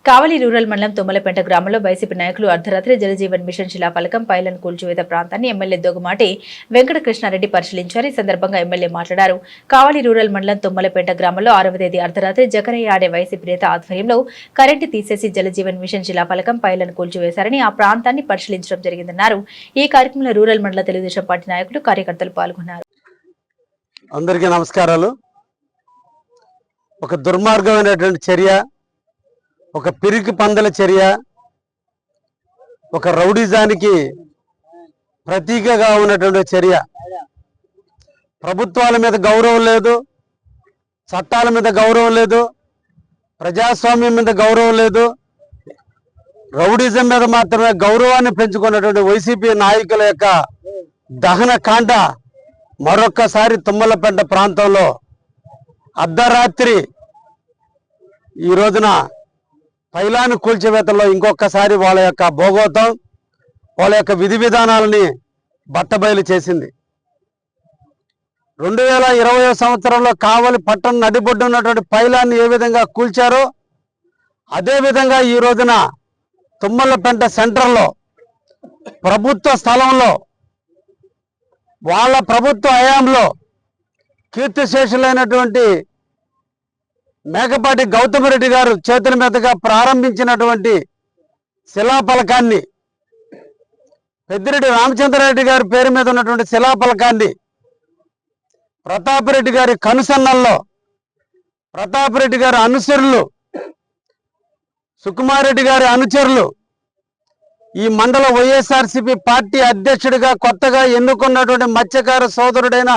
కావలి rural మండలం తుమ్మలపేట గ్రామంలో YCP నాయకులు అర్ధరాత్రి జలజీవన్ మిషన్ శిలాఫలకం పైలను కూల్చివేత ప్రాంతాన్ని ఎమ్మెల్యే దొగుమాటి వెంకటకృష్ణారెడ్డి పరిశీలించారు. ఈ సందర్భంగా ఎమ్మెల్యే మాట్లాడారు. కావలి రూరల్ మండలం తుమ్మలపేట గ్రామంలో 6వ తేదీ అర్ధరాత్రి జకరయ్య ఆడే వైసీపీ నేత ఆధ్వర్యంలో కరెంటు తీసేసి జలజీవన్ మిషన్ శిలాఫలకం పైలను కూల్చివేశారని ఆ ప్రాంతాన్ని పరిశీలించడం జరిగిందన్నారు. ఈ కార్యక్రమంలో రూరల్ మండల తెలుగుదేశం పార్టీ నాయకులు కార్యకర్తలు పాల్గొన్నారు. అందరికీ నమస్కారాలు. ఒక దుర్మార్గమైనటువంటి చర్య, ఒక పిరికి పందల చర్య, ఒక రౌడిజానికి ప్రతీకగా ఉన్నటువంటి చర్య. ప్రభుత్వాల మీద గౌరవం లేదు, చట్టాల మీద గౌరవం లేదు, ప్రజాస్వామ్యం మీద గౌరవం లేదు, రౌడిజం మీద మాత్రమే గౌరవాన్ని పెంచుకున్నటువంటి వైసీపీ నాయకుల యొక్క దహన కాండ మరొక్కసారి తుమ్మలపేట ప్రాంతంలో అర్ధరాత్రి ఈ రోజున పైలాను కూల్చివేతల్లో ఇంకొకసారి వాళ్ళ యొక్క భోగోతం, వాళ్ళ యొక్క విధి విధానాలని బట్టబయలు చేసింది. 2020 సంవత్సరంలో కావలి పట్టణం నడిబొడ్డు ఉన్నటువంటి పైలాన్ని ఏ విధంగా కూల్చారో అదేవిధంగా ఈ రోజున తుమ్మలపేట సెంటర్లో ప్రభుత్వ స్థలంలో వాళ్ళ ప్రభుత్వ హయాంలో కీర్తిశేషులైనటువంటి మేకపాటి గౌతమ్ రెడ్డి గారు చేతుల మీదుగా ప్రారంభించినటువంటి శిలాఫలకాన్ని, పెద్దిరెడ్డి రామచంద్రారెడ్డి గారి పేరు మీద ఉన్నటువంటి శిలాఫలకాన్ని ప్రతాపరెడ్డి గారి కనుసన్నల్లో ప్రతాపరెడ్డి గారి అనుచరులు, సుకుమారెడ్డి గారి అనుచరులు, ఈ మండల వైఎస్ఆర్సీపీ పార్టీ అధ్యక్షుడిగా కొత్తగా ఎన్నుకున్నటువంటి మత్స్యకార సోదరుడైన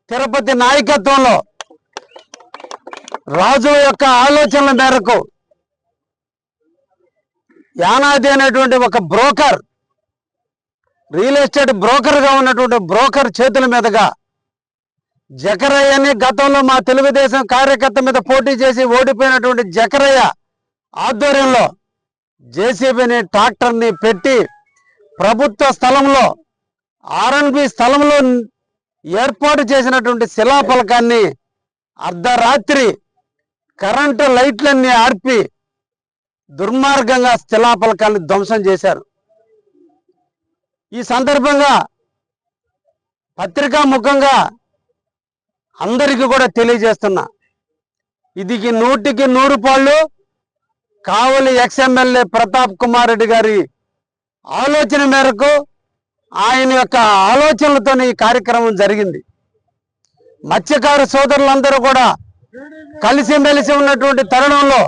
తిరుపతి నాయకత్వంలో రాజు యొక్క ఆలోచనల మేరకు యానాది అనేటువంటి ఒక బ్రోకర్, రియల్ ఎస్టేట్ బ్రోకర్గా ఉన్నటువంటి బ్రోకర్ చేతుల మీదుగా జకరయ్యని గతంలో మా తెలుగుదేశం కార్యకర్త మీద పోటీ చేసి ఓడిపోయినటువంటి జకరయ్య ఆధ్వర్యంలో జేసీబీని ట్రాక్టర్ని పెట్టి ప్రభుత్వ స్థలంలో ఆర్ఎన్బి స్థలంలో ఏర్పాటు చేసినటువంటి శిలాఫలకాన్ని అర్ధరాత్రి కరెంటు లైట్లన్నీ ఆర్పి దుర్మార్గంగా శిలాఫలకాన్ని ధ్వంసం చేశారు. ఈ సందర్భంగా పత్రికా ముఖంగా అందరికీ కూడా తెలియజేస్తున్నా, ఇది 100కి 100 పాళ్ళు కావలి ఎక్స్ఎమ్మెల్యే ప్రతాప్ కుమార్ రెడ్డి గారి ఆలోచన మేరకు, ఆయన యొక్క ఆలోచనలతో ఈ కార్యక్రమం జరిగింది. మత్స్యకార సోదరులందరూ కూడా కలిసిమెలిసి ఉన్నటువంటి తరుణంలో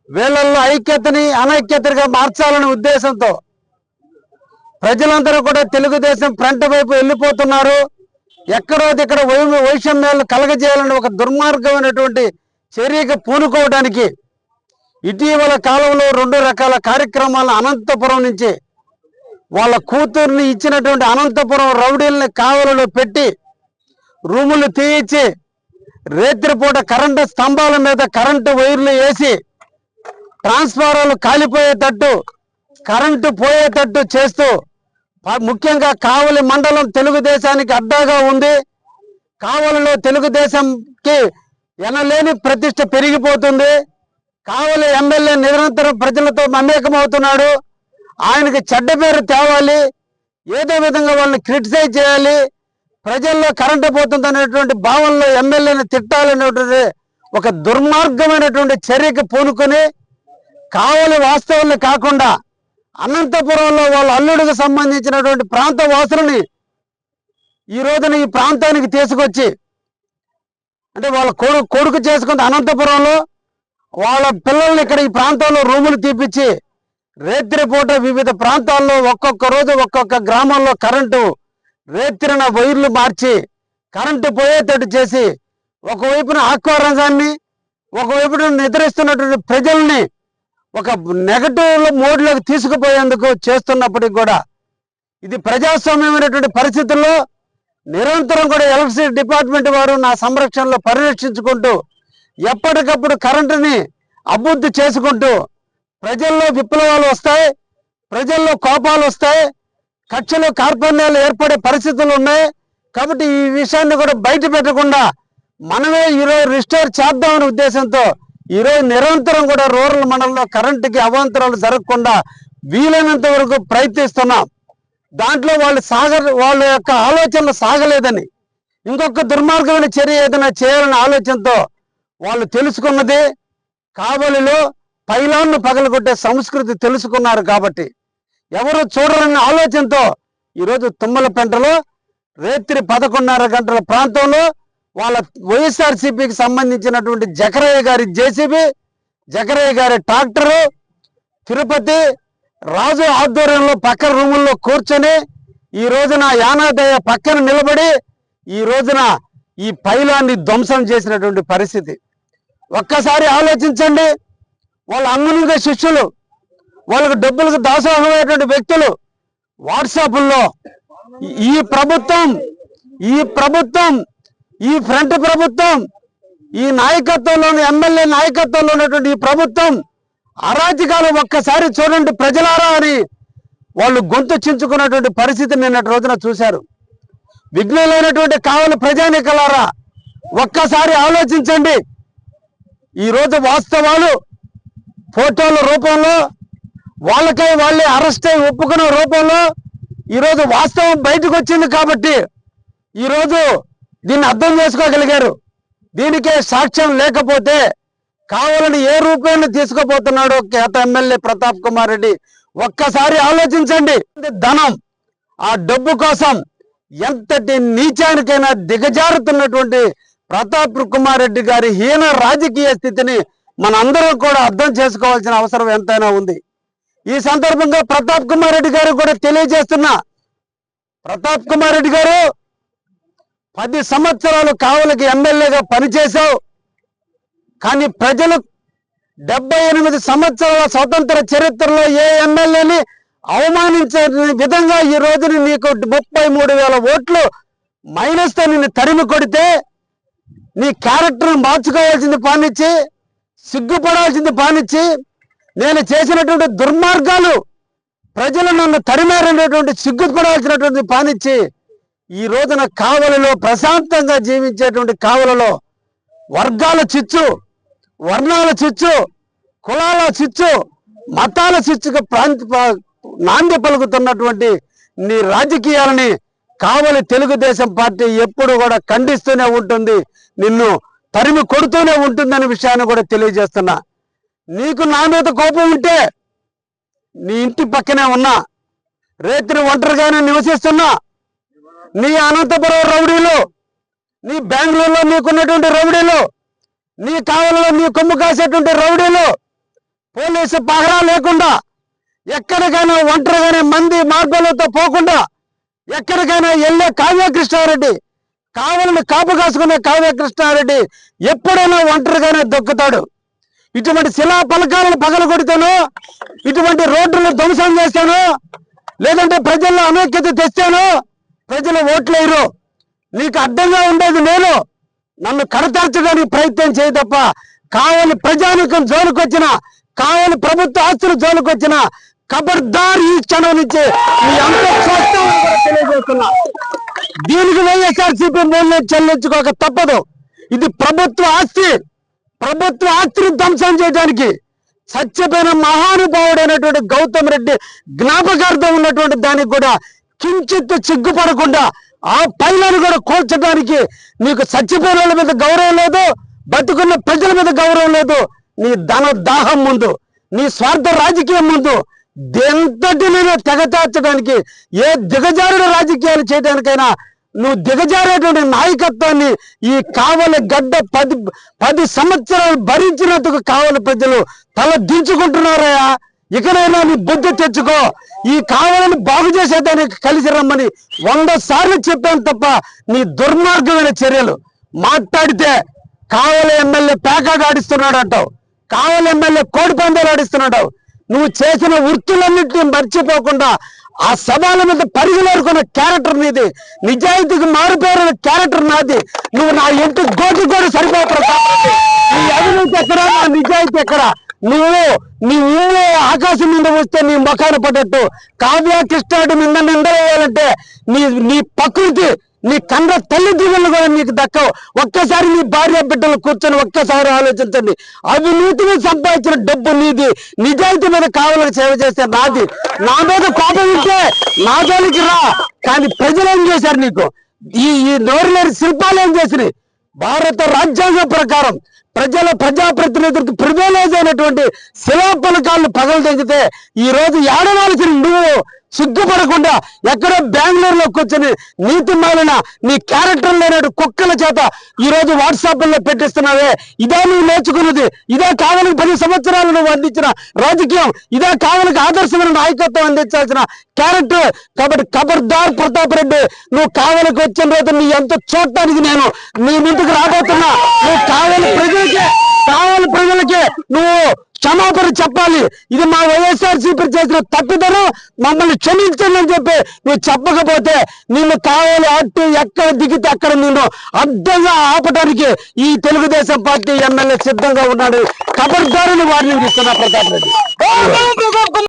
వీళ్ళల్లో ఐక్యతని అనైక్యతగా మార్చాలనే ఉద్దేశంతో ప్రజలందరూ కూడా తెలుగుదేశం ఫ్రంట్ వైపు వెళ్ళిపోతున్నారు. ఎక్కడో దిక్కడ వైషమ్యాలను కలగజేయాలని ఒక దుర్మార్గమైనటువంటి చర్యకు పూనుకోవడానికి ఇటీవల కాలంలో 2 రకాల కార్యక్రమాలను అనంతపురం నుంచి వాళ్ళ కూతుర్ని ఇచ్చినటువంటి అనంతపురం రౌడీల్ని కావలలో పెట్టి రూములు తీయించి రేత్రిపూట కరెంటు స్తంభాల మీద కరెంటు వైర్లు వేసి ట్రాన్స్ఫారాలు కాలిపోయేటట్టు, కరెంటు పోయేటట్టు చేస్తూ, ముఖ్యంగా కావలి మండలం తెలుగుదేశానికి అడ్డాగా ఉంది. కావలిలో తెలుగుదేశంకి ఎనలేని ప్రతిష్ట పెరిగిపోతుంది. కావలి ఎమ్మెల్యే నిరంతరం ప్రజలతో మమేకమవుతున్నాడు. ఆయనకి చెడ్డ పేరు తేవాలి, ఏదో విధంగా వాళ్ళని క్రిటిసైజ్ చేయాలి, ప్రజల్లో కరెంటు పోతుందనేటువంటి భావనలో ఎమ్మెల్యేని తిట్టాలనేటువంటి ఒక దుర్మార్గమైనటువంటి చర్యకి పూనుకొని కావలి వాస్తవాన్ని కాకుండా అనంతపురంలో వాళ్ళ అల్లుడికి సంబంధించినటువంటి ప్రాంత వాసులని ఈ రోజున ఈ ప్రాంతానికి తీసుకొచ్చి, అంటే వాళ్ళ కొడుకు చేసుకుంది అనంతపురంలో, వాళ్ళ పిల్లల్ని ఇక్కడ ఈ ప్రాంతంలో రూములు తీపిచ్చి రేత్రిపూట వివిధ ప్రాంతాల్లో ఒక్కొక్క రోజు ఒక్కొక్క గ్రామంలో కరెంటు రేత్రిన వైర్లు మార్చి కరెంటు పోయేటట్టు చేసి ఒకవైపున ఆక్వా రంగాన్ని, ఒకవైపున నిద్రిస్తున్నటువంటి ప్రజల్ని ఒక నెగటివ్ మోడ్లోకి తీసుకుపోయేందుకు చేస్తున్నప్పటికి కూడా ఇది ప్రజాస్వామ్యమైనటువంటి పరిస్థితుల్లో నిరంతరం కూడా ఎలక్ట్రిసిటీ డిపార్ట్మెంట్ వారు నా సంరక్షణలో పరిరక్షించుకుంటూ ఎప్పటికప్పుడు కరెంటుని అభివృద్ధి చేసుకుంటూ ప్రజల్లో విప్లవాలు వస్తాయి, ప్రజల్లో కోపాలు వస్తాయి, కక్షలు కార్పణ్యాలు ఏర్పడే పరిస్థితులు ఉన్నాయి. కాబట్టి ఈ విషయాన్ని కూడా బయట పెట్టకుండా మనమే ఈరోజు రిస్టోర్ చేద్దామనే ఉద్దేశంతో ఈరోజు నిరంతరం కూడా రూరల్ మండలంలో కరెంటుకి అవాంతరాలు జరగకుండా వీలైనంత వరకు ప్రయత్నిస్తున్నాం. దాంట్లో వాళ్ళ యొక్క ఆలోచనలు సాగలేదని, ఇంకొక దుర్మార్గమైన చర్య ఏదైనా చేయాలనే ఆలోచనతో వాళ్ళు తెలుసుకున్నది కావలిలో పైలాన్ను పగలగొట్టే సంస్కృతి తెలుసుకున్నారు. కాబట్టి ఎవరు చూడరన్న ఆలోచనతో ఈరోజు తుమ్మలపెంటలో రాత్రి 11:30 గంటల ప్రాంతంలో వాళ్ళ వైఎస్ఆర్సీపీకి సంబంధించినటువంటి జకరయ్య గారి జేసీబీ, జకరయ్య గారి ట్రాక్టరు, తిరుపతి రాజు ఆధ్వర్యంలో పక్కన రూముల్లో కూర్చొని ఈ రోజున యానాదయ్య పక్కన నిలబడి ఈ రోజున ఈ పైలాన్ని ధ్వంసం చేసినటువంటి పరిస్థితి. ఒక్కసారి ఆలోచించండి. వాళ్ళ అంగనుగా శిష్యులు, వాళ్ళకు డబ్బులకు దాసోహమైనటువంటి వ్యక్తులు వాట్సాప్ల్లో ఈ ప్రభుత్వం ఈ ఫ్రంట్ ప్రభుత్వం, ఈ నాయకత్వంలోని ఎమ్మెల్యే నాయకత్వంలో ఉన్నటువంటి ఈ ప్రభుత్వం అరాజకాలు ఒక్కసారి చూడండి ప్రజలారా అని వాళ్ళు గొంతు చించుకున్నటువంటి పరిస్థితి నిన్నటి రోజున చూశారు. విఘ్నులైనటువంటి కావలి ప్రజానికలారా ఒక్కసారి ఆలోచించండి. ఈరోజు వాస్తవాలు ఫోటోల రూపంలో వాళ్ళకై వాళ్ళే అరెస్ట్ అయి ఒప్పుకున్న రూపంలో ఈరోజు వాస్తవం బయటకు వచ్చింది. కాబట్టి ఈరోజు దీన్ని అర్థం చేసుకోగలిగారు. దీనికే సాక్ష్యం లేకపోతే కావాలని ఏ రూపాయలు తీసుకుపోతున్నాడో కేత ఎమ్మెల్యే ప్రతాప్ కుమార్ రెడ్డి ఒక్కసారి ఆలోచించండి. ధనం, ఆ డబ్బు కోసం ఎంతటి నీచానికైనా దిగజారుతున్నటువంటి ప్రతాప్ కుమార్ రెడ్డి గారి హీన రాజకీయ స్థితిని మనందరం కూడా అర్థం చేసుకోవాల్సిన అవసరం ఎంతైనా ఉంది. ఈ సందర్భంగా ప్రతాప్ కుమార్ రెడ్డి గారు కూడా తెలియజేస్తున్నా, ప్రతాప్ కుమార్ రెడ్డి గారు 10 సంవత్సరాలు కావలికి ఎమ్మెల్యేగా పనిచేశావు. కానీ ప్రజలు 78 సంవత్సరాల స్వతంత్ర చరిత్రలో ఏ ఎమ్మెల్యేని అవమానించే విధంగా ఈ రోజుని నీకు 33,000 ఓట్లు మైనస్తో నిన్ను తరిమి కొడితే నీ క్యారెక్టర్ను మార్చుకోవాల్సింది పానిచ్చి, సిగ్గుపడాల్సింది పానిచ్చి, నేను చేసినటువంటి దుర్మార్గాలు ప్రజలు నన్ను తరిమారనేటువంటి సిగ్గుపడాల్సినటువంటి పానిచ్చి ఈ రోజున కావలిలో ప్రశాంతంగా జీవించేటువంటి కావలిలో వర్గాల చిచ్చు, వర్ణాల చిచ్చు, కులాల చిచ్చు, మతాల చిచ్చుకు నాంది పలుకుతున్నటువంటి నీ రాజకీయాలని కావలి తెలుగుదేశం పార్టీ ఎప్పుడు కూడా ఖండిస్తూనే ఉంటుంది, నిన్ను తరిమి కొడుతూనే ఉంటుందనే విషయాన్ని కూడా తెలియజేస్తున్నా. నీకు నా మీద కోపం ఉంటే నీ ఇంటి పక్కనే ఉన్నా, రేత్రి ఒంటరిగానే నివసిస్తున్నా, నీ అనంతపురం రౌడీలు, నీ బెంగళూరులో నీకున్నటువంటి రౌడీలు, నీ కావలిలో నీ కొమ్ము కాసేటువంటి రౌడీలు పోలీసు పహరా లేకుండా ఎక్కడికైనా ఒంటరిగానే మంది మార్పులతో పోకుండా ఎక్కడికైనా వెళ్ళే కావ్యకృష్ణారెడ్డి, కావలిని కాపు కాసుకునే కావ్యకృష్ణారెడ్డి ఎప్పుడైనా ఒంటరిగానే దొక్కుతాడు. ఇటువంటి శిలా పలకాలను పగలగొడితేనో, ఇటువంటి రోడ్లను ధ్వంసం చేస్తాను, లేదంటే ప్రజల్లో అనైక్యత తెస్తాను, ప్రజలు ఓట్లేరు. నీకు అడ్డంగా ఉండేది నేను, నన్ను కడతార్చడానికి ప్రయత్నం చేయి తప్ప కావలి ప్రజానికం జోలికొచ్చిన, కావలి ప్రభుత్వ ఆస్తులు జోలికొచ్చిన ఖబర్దార్ ఈ క్షణం నుంచి నీ అంత తెలియజేస్తున్నా. దీనికి వైఎస్ఆర్సీపీ మూల్యం చెల్లించుకోక తప్పదు. ఇది ప్రభుత్వ ఆస్తి, ప్రభుత్వ ఆస్తిని ధ్వంసం చేయడానికి చచ్చిపోయిన మహానుభావుడైనటువంటి గౌతమ్ రెడ్డి జ్ఞాపకార్థం ఉన్నటువంటి దానికి కూడా కించిత్ సిగ్గుపడకుండా ఆ పైలను కూడా కూల్చడానికి నీకు చచ్చిపోయిన వాళ్ళ మీద గౌరవం లేదు, బతుకున్న ప్రజల మీద గౌరవం లేదు. నీ ధన దాహం ముందు, నీ స్వార్థ రాజకీయం ముందు ఎంతటినైనా తెగచార్చడానికి, ఏ దిగజారుడు రాజకీయాలు చేయడానికైనా నువ్వు దిగజారేటువంటి నాయకత్వాన్ని ఈ కావలి గడ్డ 10 సంవత్సరాలు భరించినందుకు కావలి ప్రజలు తల దించుకుంటున్నారయ్యా. ఇకనైనా నీ బుద్ధి తెచ్చుకో. ఈ కావాలని బాగు చేసేదానికి కలిసి రమ్మని 100 సార్లు చెప్పాను తప్ప నీ దుర్మార్గమైన చర్యలు మాట్లాడితే కావలి ఎమ్మెల్యే పేకాట ఆడిస్తున్నాడు అంటావు, కావలి ఎమ్మెల్యే కోడి పందాలు ఆడిస్తున్నాడు. నువ్వు చేసిన వృత్తులన్నింటినీ మర్చిపోకుండా ఆ సభల మీద పరిగెలేరుకున్న క్యారెక్టర్ నీది, నిజాయితీకి మారుపేరిన క్యారెక్టర్ నాది. నువ్వు నా ఇంటి గోటి కూడా సరిపోతావు. నీ అవినీతి ఎక్కడా, నా నిజాయితీ ఎక్కడా? నీ ఊళ్ళో ఆకాశం మీద వస్తే నీ ముఖాన పడ్డట్టు కావ్య కృష్ణాడు నింద నిందలేయాలంటే నీ ప్రకృతి, నీ కన్న తల్లిదండ్రులు కూడా నీకు దక్కవు. ఒక్కసారి నీ భార్య బిడ్డలు కూర్చొని ఒక్కసారి ఆలోచించండి. అవినీతిని సంపాదించిన డబ్బు నీది. నిజాయితీ మీద కావాలని సేవ చేస్తే నాది. నా మీద కోపం ఉంటే నా జోలికి రా. కానీ ప్రజలు ఏం చేశారు నీకు? ఈ నోరులేని శిల్పాలు ఏం చేసినాయి? భారత రాజ్యాంగం ప్రకారం ప్రజాప్రతినిధులకు ప్రివిలేజ్ అయినటువంటి శిలాఫలకాలను పగలు తెగితే ఈ రోజు ఏడవలసిన నువ్వు సిగ్గుపడకుండా ఎక్కడో బెంగళూరులో కూర్చొని నీతి మాలిన నీ క్యారెక్టర్ లేనట్టు కుక్కల చేత ఈ రోజు వాట్సాప్ లో పెట్టిస్తున్నావే. ఇదే నువ్వు నేర్చుకున్నది? ఇదే కావాలని 10 సంవత్సరాలు నువ్వు అందించిన రాజకీయం? ఇదే కావాలని ఆదర్శమైన నాయకత్వం అందించాల్సిన క్యారెక్టర్? కాబట్టి ఖబర్దార్ ప్రతాప్ రెడ్డి, నువ్వు కావాలకు వచ్చిన రోజు నీ ఎంత చూడటానికి నేను నీ ముందుకు రాబోతున్నా. నువ్వు కావాలి ప్రజలకే నువ్వు క్షమాపణ చెప్పాలి. ఇది మా వైఎస్ఆర్సీపీ చేసిన తప్పిదనం, మమ్మల్ని క్షమించండి అని చెప్పి నువ్వు చెప్పకపోతే నిన్ను కావాలి అట్టు ఎక్కడ దిగితే అక్కడ నిన్ను అడ్డంగా ఆపడానికి ఈ తెలుగుదేశం పార్టీ ఎమ్మెల్యే సిద్ధంగా ఉన్నాడు. ఖబర్దారుని వార్నింగ్ ఇస్తున్నా ప్రతాప్ రెడ్డి.